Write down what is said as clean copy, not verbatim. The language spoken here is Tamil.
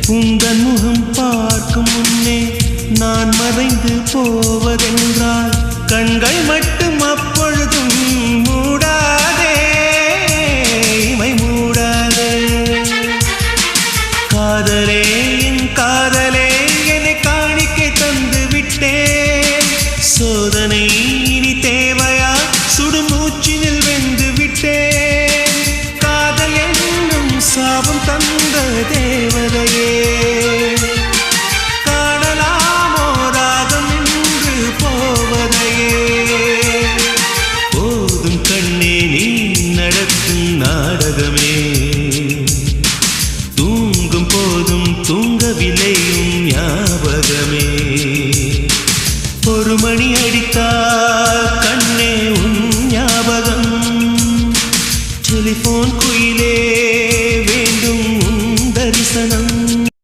உந்தன் முகம் பார்க்கும் முன்னே நான் மறைந்து போவதென்றால் கண்கள் மட்டும் அப்பொழுதும் மூடாதே, இமை மூடாதே. காதலே